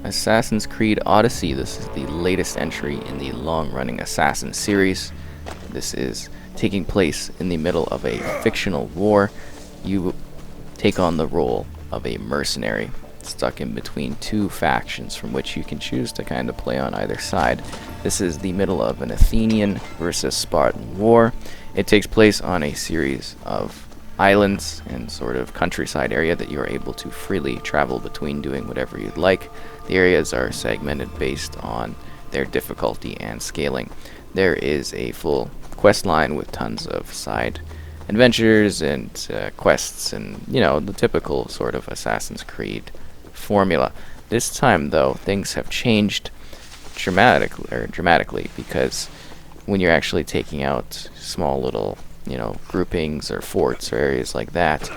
Assassin's Creed Odyssey. This is the latest entry in the long-running Assassin series. This is taking place in the middle of a fictional war. You take on the role of a mercenary, stuck in between two factions from which you can choose to kind of play on either side. This is the middle of an Athenian versus Spartan war. It takes place on a series of islands and sort of countryside area that you are able to freely travel between, doing whatever you'd like. The areas are segmented based on their difficulty and scaling. There is a full quest line with tons of side adventures and quests and, you know, the typical sort of Assassin's Creed formula. This time, though, things have changed dramatically, because when you're actually taking out small little, you know, groupings or forts or areas like that,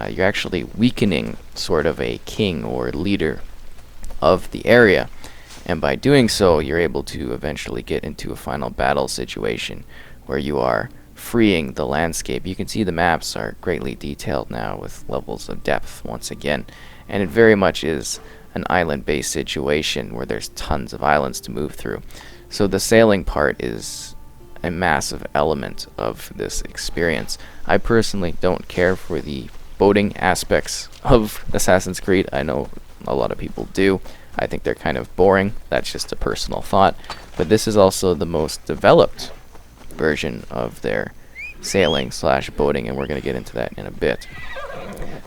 you're actually weakening sort of a king or leader of the area, and by doing so you're able to eventually get into a final battle situation where you are freeing the landscape. You can see the maps are greatly detailed now with levels of depth once again, and it very much is an island-based situation where there's tons of islands to move through. So the sailing part is a massive element of this experience. I personally don't care for the boating aspects of Assassin's Creed. I know a lot of people do. I think they're kind of boring. That's just a personal thought. But this is also the most developed version of their sailing slash boating, and we're going to get into that in a bit.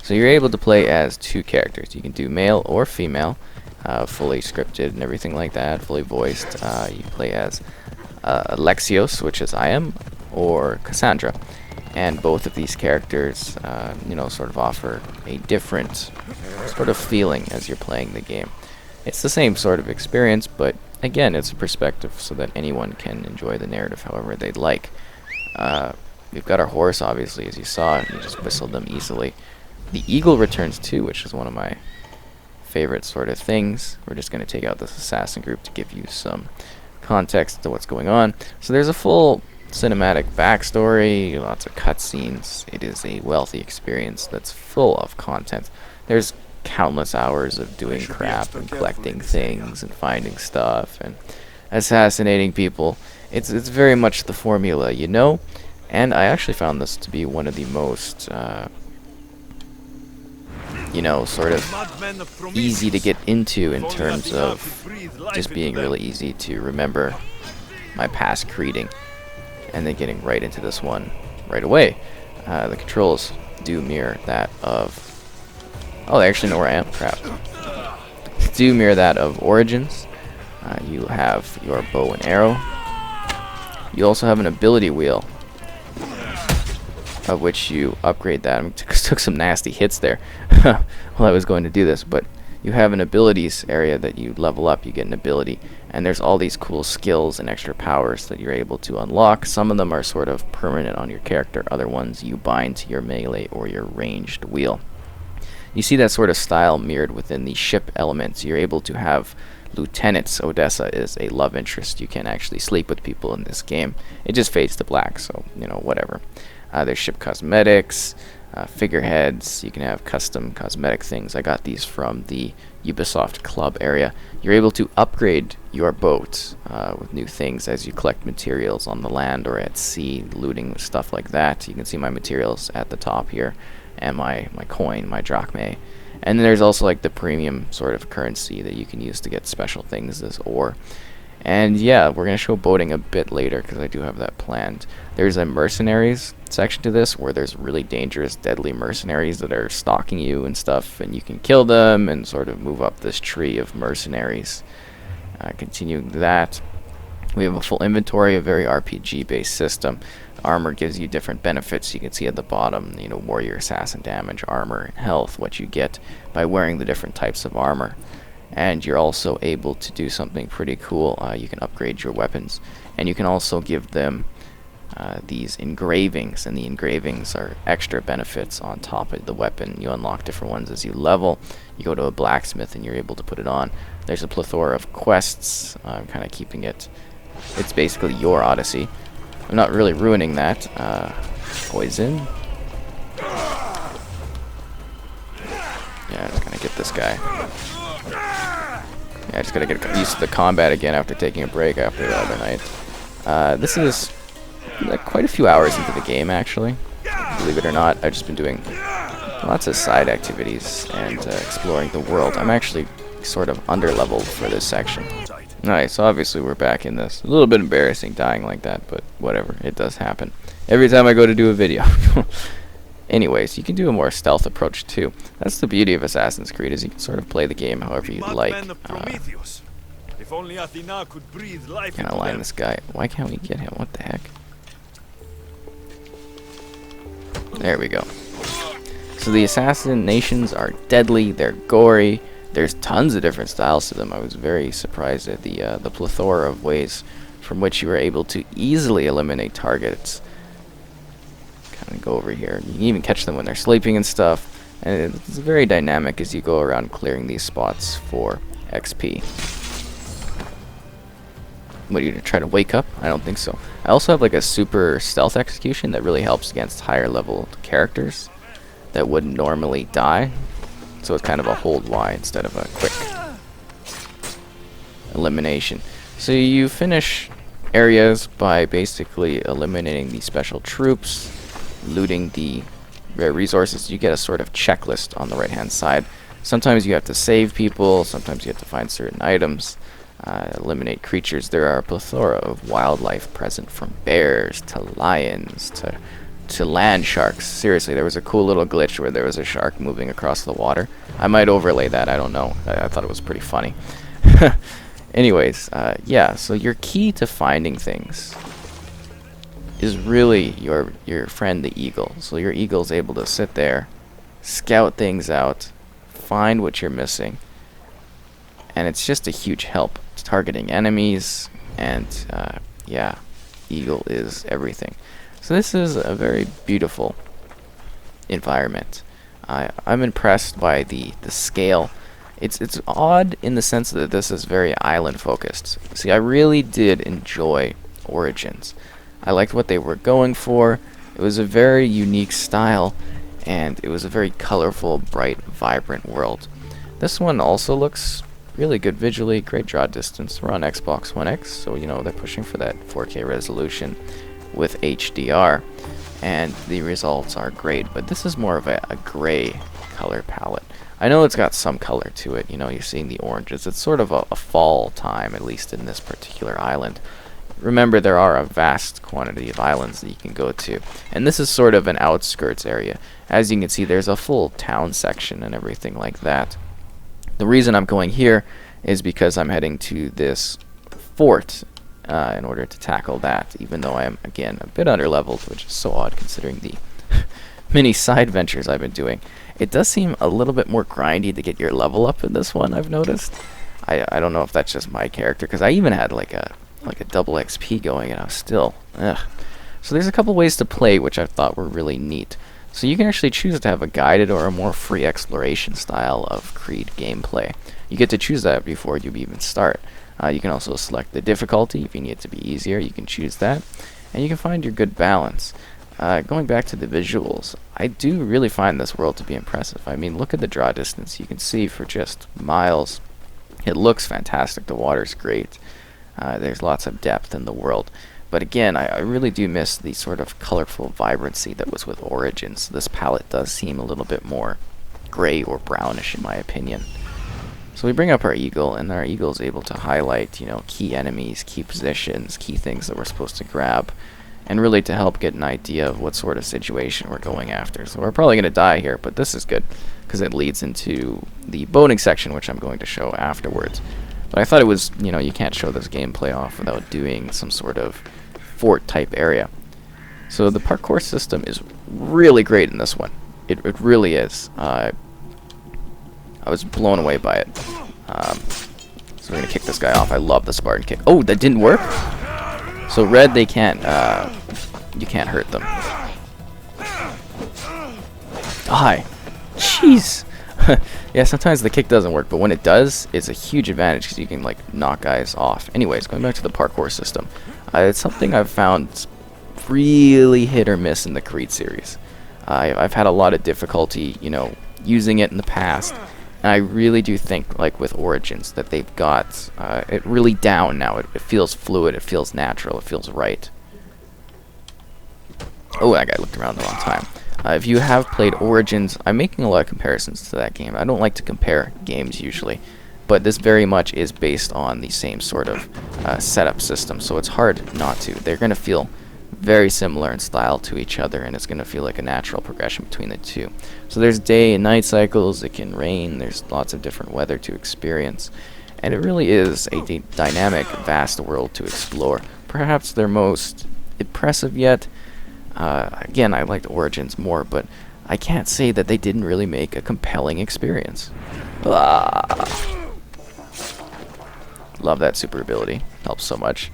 So you're able to play as two characters. You can do male or female, fully scripted and everything like that, fully voiced. You play as Alexios, which is I am, or Cassandra, and both of these characters, you know, sort of offer a different sort of feeling as you're playing the game. It's the same sort of experience, but again, it's a perspective so that anyone can enjoy the narrative however they'd like. We've got our horse, obviously, as you saw, and you just whistled them easily. The eagle returns too, which is one of my favorite sort of things. We're just going to take out this assassin group to give you some context to what's going on. So there's a full cinematic backstory, lots of cutscenes. It is a wealthy experience that's full of content. There's countless hours of doing crap and collecting things and finding stuff and assassinating people. It's very much the formula, you know? And I actually found this to be one of the most you know, sort of easy to get into in terms of just being really easy to remember my past creating and then getting right into this one right away. The controls do mirror that of... Oh, they actually know where I am. Crap. Do mirror that of Origins. You have your bow and arrow. You also have an ability wheel, of which you upgrade that. I mean, took some nasty hits there while I was going to do this, but you have an abilities area that you level up, you get an ability, and there's all these cool skills and extra powers that you're able to unlock. Some of them are sort of permanent on your character, other ones you bind to your melee or your ranged wheel. You see that sort of style mirrored within the ship elements. You're able to have lieutenants. Odessa is a love interest. You can actually sleep with people in this game. It just fades to black, so, you know, whatever. There's ship cosmetics, figureheads. You can have custom cosmetic things. I got these from the Ubisoft Club area. You're able to upgrade your boat with new things as you collect materials on the land or at sea, looting, stuff like that. You can see my materials at the top here, and my coin, my drachmae. And then there's also like the premium sort of currency that you can use to get special things, this ore. And yeah, we're going to show boating a bit later because I do have that planned. There's a mercenaries section to this where there's really dangerous, deadly mercenaries that are stalking you and stuff, and you can kill them and sort of move up this tree of mercenaries. Continuing that, we have a full inventory, a very RPG-based system. Armor gives you different benefits. You can see at the bottom, you know, warrior, assassin damage, armor, and health, what you get by wearing the different types of armor. And you're also able to do something pretty cool. You can upgrade your weapons, and you can also give them these engravings, and the engravings are extra benefits on top of the weapon. You unlock different ones as you level. You go to a blacksmith and you're able to put it on. There's a plethora of quests. I'm kind of keeping it. It's basically your Odyssey. I'm not really ruining that. Poison. Yeah, just gonna get this guy. Yeah, I just gotta get used to the combat again after taking a break after the other night. This is quite a few hours into the game, actually. Believe it or not, I've just been doing lots of side activities and exploring the world. I'm actually sort of under-leveled for this section. Nice, obviously we're back in this. A little bit embarrassing dying like that, but whatever, it does happen. Every time I go to do a video. Anyways, you can do a more stealth approach too. That's the beauty of Assassin's Creed, is you can sort of play the game however you like. If only Athena could breathe life Can I line this guy? Why can't we get him? What the heck? There we go. So the assassinations are deadly, they're gory, there's tons of different styles to them. I was very surprised at the plethora of ways from which you were able to easily eliminate targets. Kind of go over here. You can even catch them when they're sleeping and stuff. And it's very dynamic as you go around clearing these spots for XP. What, are you gonna try to wake up? I don't think so. I also have like a super stealth execution that really helps against higher level characters that wouldn't normally die. So it's kind of a hold Y instead of a quick elimination. So you finish areas by basically eliminating the special troops, looting the rare resources. You get a sort of checklist on the right hand side. Sometimes you have to save people, sometimes you have to find certain items, eliminate creatures. There are a plethora of wildlife present, from bears to lions to land sharks. Seriously, there was a cool little glitch where there was a shark moving across the water. I might overlay that, I don't know. I thought it was pretty funny. Anyways, yeah, so your key to finding things is really your friend the eagle. So your eagle's able to sit there, scout things out, find what you're missing, and it's just a huge help targeting enemies, and yeah, eagle is everything. So this is a very beautiful environment. I'm impressed by the scale. It's odd in the sense that this is very island focused. See, I really did enjoy Origins. I liked what they were going for. It was a very unique style, and it was a very colorful, bright, vibrant world. This one also looks really good visually, great draw distance. We're on Xbox One X, so you know they're pushing for that 4K resolution with HDR, and the results are great, but this is more of a gray color palette. I know it's got some color to it, you know, you're seeing the oranges. It's sort of a fall time, at least in this particular island. Remember, there are a vast quantity of islands that you can go to, and this is sort of an outskirts area. As you can see, there's a full town section and everything like that. The reason I'm going here is because I'm heading to this fort in order to tackle that, even though I am, again, a bit underleveled, which is so odd considering the many side ventures I've been doing. It does seem a little bit more grindy to get your level up in this one, I've noticed. I don't know if that's just my character, because I even had like a double XP going, and I was still, ugh. So there's a couple ways to play which I thought were really neat. So you can actually choose to have a guided or a more free exploration style of Creed gameplay. You get to choose that before you even start. You can also select the difficulty. If you need it to be easier, you can choose that. And you can find your good balance. Going back to the visuals, I do really find this world to be impressive. I mean, look at the draw distance. You can see for just miles. It looks fantastic. The water's great. There's lots of depth in the world. But again, I really do miss the sort of colorful vibrancy that was with Origins. This palette does seem a little bit more gray or brownish in my opinion. So we bring up our eagle, and our eagle is able to highlight, you know, key enemies, key positions, key things that we're supposed to grab, and really to help get an idea of what sort of situation we're going after. So we're probably going to die here, but this is good because it leads into the boating section, which I'm going to show afterwards. But I thought it was, you know, you can't show this gameplay off without doing some sort of fort type area. So the parkour system is really great in this one. It really is. I was blown away by it. So we're gonna kick this guy off. I love the Spartan kick. Oh, that didn't work. So red, they can't. You can't hurt them. Die. Jeez. Yeah, sometimes the kick doesn't work, but when it does, it's a huge advantage because you can like knock guys off. Anyways, going back to the parkour system, it's something I've found really hit or miss in the Creed series. I've had a lot of difficulty, you know, using it in the past, And I really do think, like with Origins, that they've got it really down now. It feels fluid, it feels natural, it feels right. Oh, that guy looked around the wrong time. If you have played Origins, I'm making a lot of comparisons to that game. I don't like to compare games usually, but this very much is based on the same sort of setup system, so it's hard not to. They're going to feel very similar in style to each other, and it's going to feel like a natural progression between the two. So there's day and night cycles, it can rain, there's lots of different weather to experience, and it really is a dynamic, vast world to explore. Perhaps their most impressive yet. Again, I liked Origins more, but I can't say that they didn't really make a compelling experience. Ah. Love that super ability. Helps so much.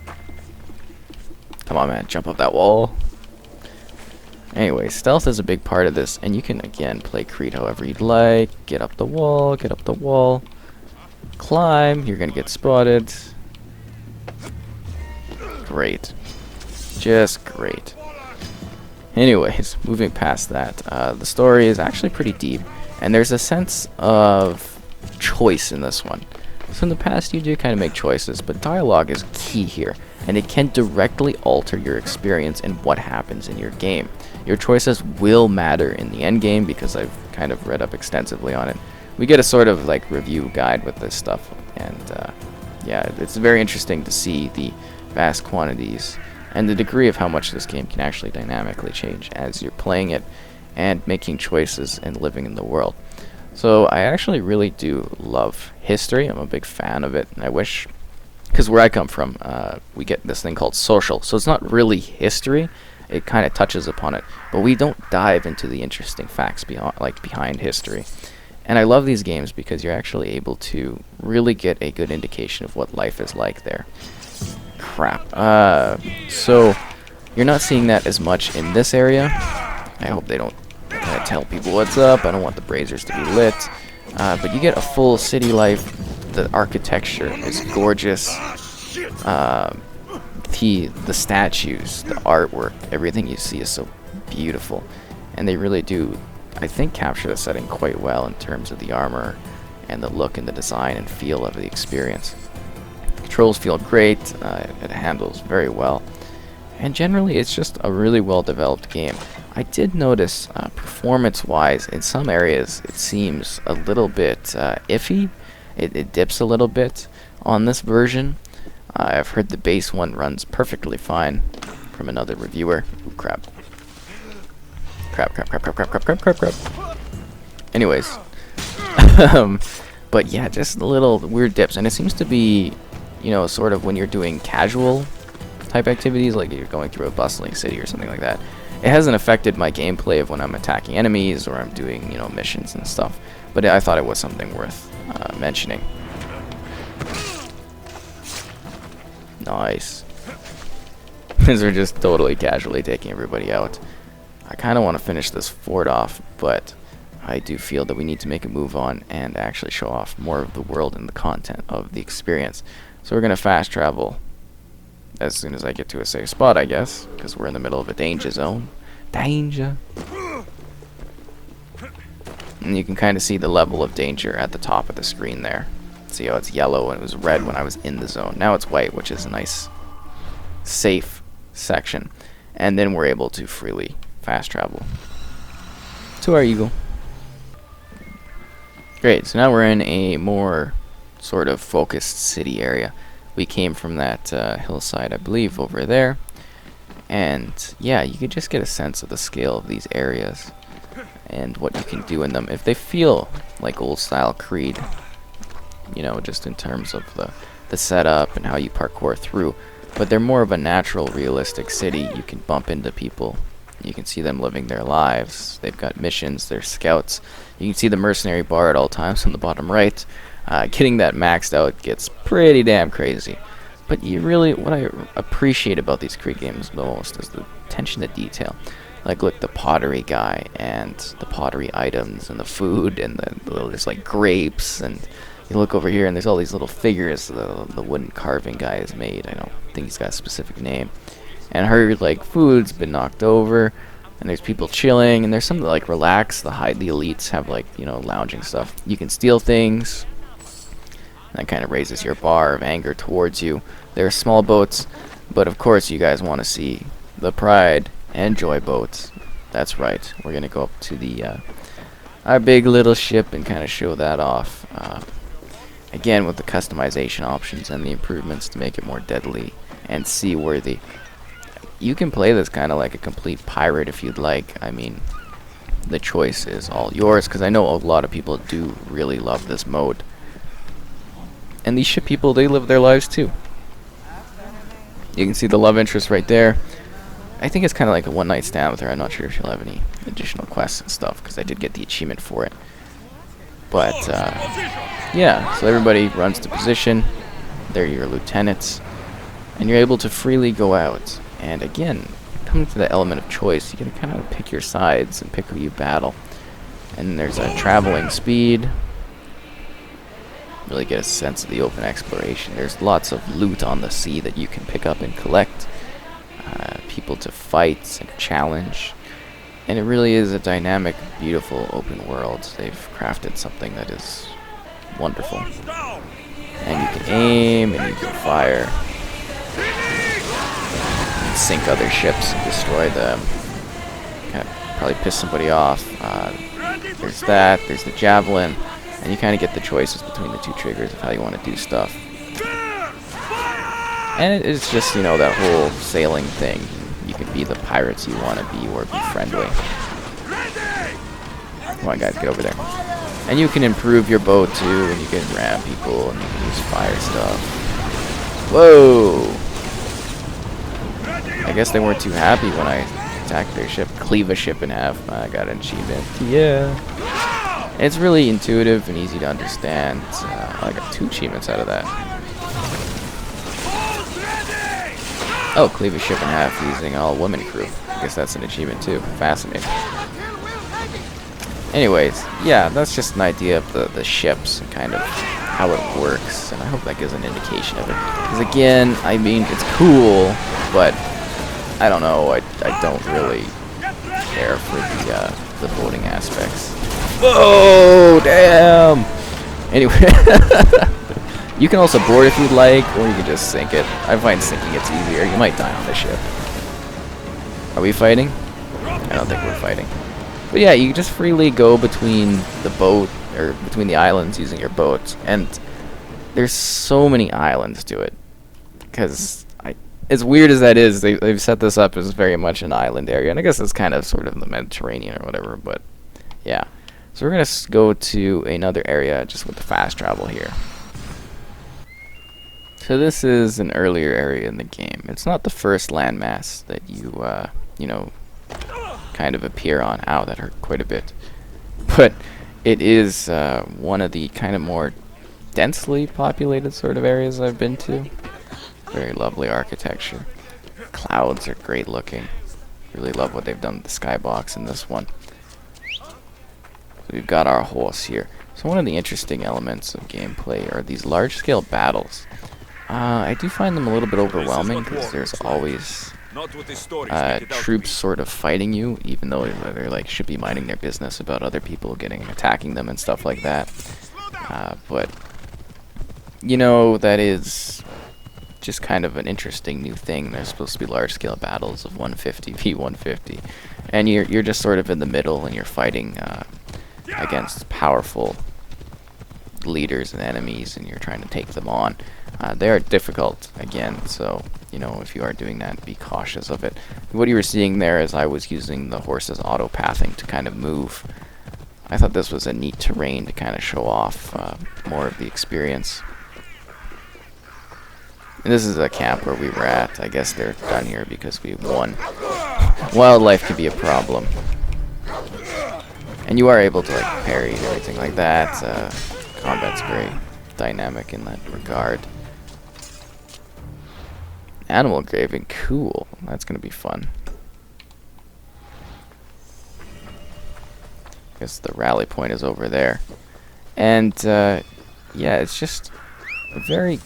Come on, man. Jump up that wall. Anyway, stealth is a big part of this, and you can, again, play Creed however you'd like. Get up the wall, get up the wall. Climb. You're going to get spotted. Great. Just great. Anyways, moving past that, the story is actually pretty deep, and there's a sense of choice in this one. So in the past, you do kind of make choices, but dialogue is key here, and it can directly alter your experience and what happens in your game. Your choices will matter in the end game, because I've kind of read up extensively on it. We get a sort of like review guide with this stuff, and yeah, it's very interesting to see the vast quantities and the degree of how much this game can actually dynamically change as you're playing it and making choices and living in the world. So I actually really do love history. I'm a big fan of it, and I wish, because where I come from, we get this thing called social, so it's not really history. It kind of touches upon it, but we don't dive into the interesting facts behind history. And I love these games because you're actually able to really get a good indication of what life is like there. Crap. So you're not seeing that as much in this area. I hope they don't tell people what's up. I don't want the braziers to be lit. But you get a full city life. The architecture is gorgeous. The statues, the artwork, everything you see is so beautiful. And they really do, I think, capture the setting quite well in terms of the armor and the look and the design and feel of the experience. Controls feel great, it handles very well, and generally it's just a really well developed game. I did notice performance-wise, in some areas it seems a little bit iffy. It dips a little bit on this version. I've heard the base one runs perfectly fine from another reviewer. Ooh, crap. Crap. Anyways. But yeah, just a little weird dips, and it seems to be, you know, sort of when you're doing casual type activities, like you're going through a bustling city or something like that. It hasn't affected my gameplay of when I'm attacking enemies or I'm doing, you know, missions and stuff. But I thought it was something worth mentioning. Nice. These are just totally casually taking everybody out. I kind of want to finish this fort off, but I do feel that we need to make a move on and actually show off more of the world and the content of the experience. So we're going to fast travel as soon as I get to a safe spot, I guess, because we're in the middle of a danger zone. Danger! And you can kind of see the level of danger at the top of the screen there. See how it's yellow and it was red when I was in the zone. Now it's white, which is a nice, safe section. And then we're able to freely fast travel to our eagle. Great, so now we're in a more sort of focused city area. We came from that hillside, I believe, over there. And yeah, you could just get a sense of the scale of these areas and what you can do in them. If they feel like old style Creed, you know, just in terms of the setup and how you parkour through, but they're more of a natural, realistic city. You can bump into people. You can see them living their lives. They've got missions. They're scouts. You can see the mercenary bar at all times on the bottom right. Getting that maxed out gets pretty damn crazy. But you really, what I appreciate about these Creed games the most is the attention to detail. Like, look, the pottery guy and the pottery items and the food and there's like grapes, and you look over here and there's all these little figures the wooden carving guy has made. I don't think he's got a specific name. And her, like, food's been knocked over. and there's people chilling, and there's some that like relax. The elites have like, you know, lounging stuff. You can steal things. That kind of raises your bar of anger towards you. There are small boats, but of course you guys want to see the pride and joy boats. That's right. We're gonna go up to the our big little ship and kind of show that off. Again, with the customization options and the improvements to make it more deadly and seaworthy. You can play this kind of like a complete pirate if you'd like. I mean, the choice is all yours, because I know a lot of people do really love this mode. And these ship people, they live their lives too. You can see the love interest right there. I think it's kind of like a one-night stand with her. I'm not sure if she'll have any additional quests and stuff, because I did get the achievement for it. But, yeah, so everybody runs to position. They're your lieutenants. And you're able to freely go out. And again, coming to the element of choice, you can kind of pick your sides and pick who you battle. And there's a traveling speed. Really get a sense of the open exploration. There's lots of loot on the sea that you can pick up and collect. People to fight and challenge. And it really is a dynamic, beautiful open world. They've crafted something that is wonderful. And you can aim and you can fire. Sink other ships and destroy them. Kind of probably piss somebody off. There's that. There's the javelin, and you kind of get the choices between the two triggers of how you want to do stuff. And it's just, you know, that whole sailing thing. You can be the pirates you want to be, or be friendly. Come on, guys, get over there. And you can improve your boat too, and you can ram people, and you can use fire stuff. Whoa! I guess they weren't too happy when I attacked their ship. Cleave a ship in half. I got an achievement. Yeah. It's really intuitive and easy to understand. I got 2 achievements out of that. Oh, cleave a ship in half using all-women crew. I guess that's an achievement too. Fascinating. Anyways, yeah, that's just an idea of the ships and kind of how it works. And I hope that gives an indication of it. Because again, I mean, it's cool, but I don't know, I don't really care for the boating aspects. Whoa, damn! Anyway, you can also board if you'd like, or you can just sink it. I find sinking it's easier. You might die on the ship. Are we fighting? I don't think we're fighting. But yeah, you just freely go between the boat, or between the islands using your boat. And there's so many islands to it. Because as weird as that is, they've set this up as very much an island area, and I guess it's kind of sort of the Mediterranean or whatever, but yeah. So we're going to go to another area just with the fast travel here. So this is an earlier area in the game. It's not the first landmass that you, you know, kind of appear on. Ow, that hurt quite a bit. But it is one of the kind of more densely populated sort of areas I've been to. Very lovely architecture. Clouds are great looking. Really love what they've done with the skybox in this one. So we've got our horse here. So one of the interesting elements of gameplay are these large-scale battles. I do find them a little bit overwhelming because there's always troops sort of fighting you, even though they're like should be minding their business about other people attacking them and stuff like that. But you know, that is just kind of an interesting new thing. There's supposed to be large-scale battles of 150 v 150, and you're just sort of in the middle, and you're fighting against powerful leaders and enemies, and you're trying to take them on. They are difficult, again, so, you know, if you are doing that, be cautious of it. What you were seeing there is I was using the horse's auto-pathing to kind of move. I thought this was a neat terrain to kind of show off more of the experience. And this is a camp where we were at. I guess they're done here because we won. Wildlife can be a problem. And you are able to, like, parry and everything like that. Combat's very dynamic in that regard. Animal engraving, cool. That's gonna be fun. Guess the rally point is over there. And yeah, it's just a very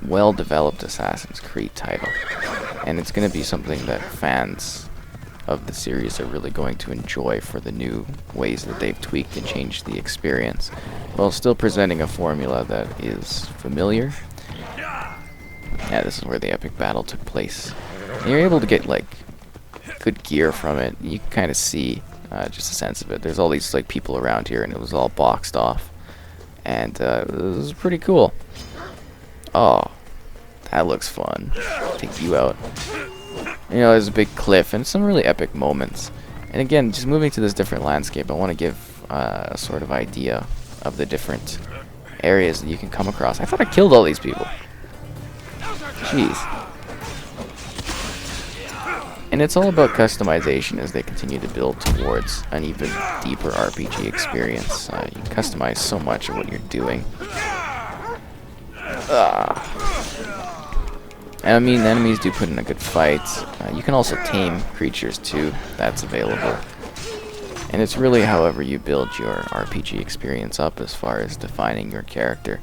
well-developed Assassin's Creed title. And it's gonna be something that fans of the series are really going to enjoy for the new ways that they've tweaked and changed the experience, while still presenting a formula that is familiar. Yeah, this is where the epic battle took place. And you're able to get like good gear from it. You can kind of see just a sense of it. There's all these like people around here, and it was all boxed off, and it was pretty cool. Oh, that looks fun. Take you out. You know, there's a big cliff and some really epic moments. And again, just moving to this different landscape, I want to give a sort of idea of the different areas that you can come across. I thought I killed all these people. Jeez. And it's all about customization as they continue to build towards an even deeper RPG experience. You can customize so much of what you're doing. And I mean, enemies do put in a good fight. You can also tame creatures too. That's available. And it's really however you build your RPG experience up as far as defining your character.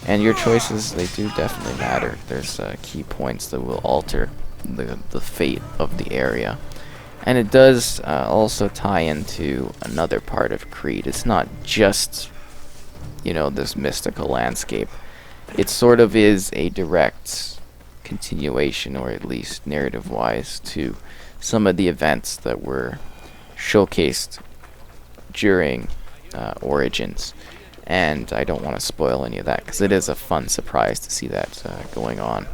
And your choices, they do definitely matter. There's key points that will alter the fate of the area. And it does also tie into another part of Creed. It's not just, you know, this mystical landscape. It sort of is a direct continuation, or at least narrative-wise, to some of the events that were showcased during Origins. And I don't want to spoil any of that, because it is a fun surprise to see that going on.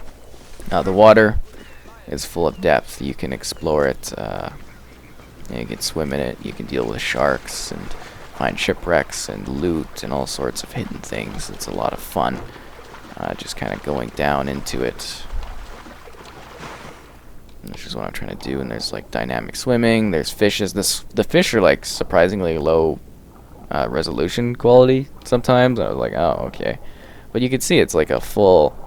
The water is full of depth. You can explore it. You can swim in it. You can deal with sharks and find shipwrecks and loot and all sorts of hidden things. It's a lot of fun. Just kind of going down into it. Which is what I'm trying to do. And there's like dynamic swimming. There's fishes. The fish are like surprisingly low resolution quality sometimes. I was like, oh, okay. But you can see it's like a full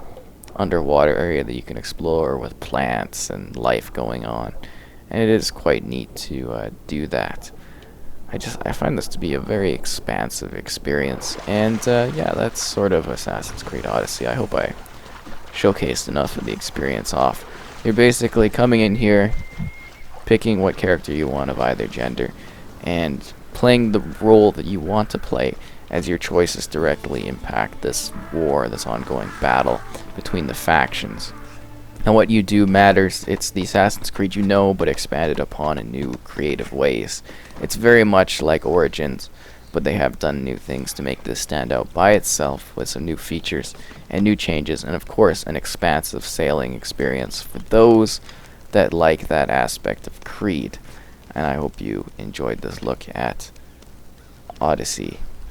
underwater area that you can explore with plants and life going on. And it is quite neat to do that. I find this to be a very expansive experience. And yeah, that's sort of Assassin's Creed Odyssey. I hope I showcased enough of the experience off. You're basically coming in here, picking what character you want of either gender, and playing the role that you want to play, as your choices directly impact this war, this ongoing battle between the factions. And what you do matters. It's the Assassin's Creed you know, but expanded upon in new creative ways. It's very much like Origins, but they have done new things to make this stand out by itself, with some new features and new changes, and of course an expansive sailing experience for those that like that aspect of Creed. And I hope you enjoyed this look at Odyssey.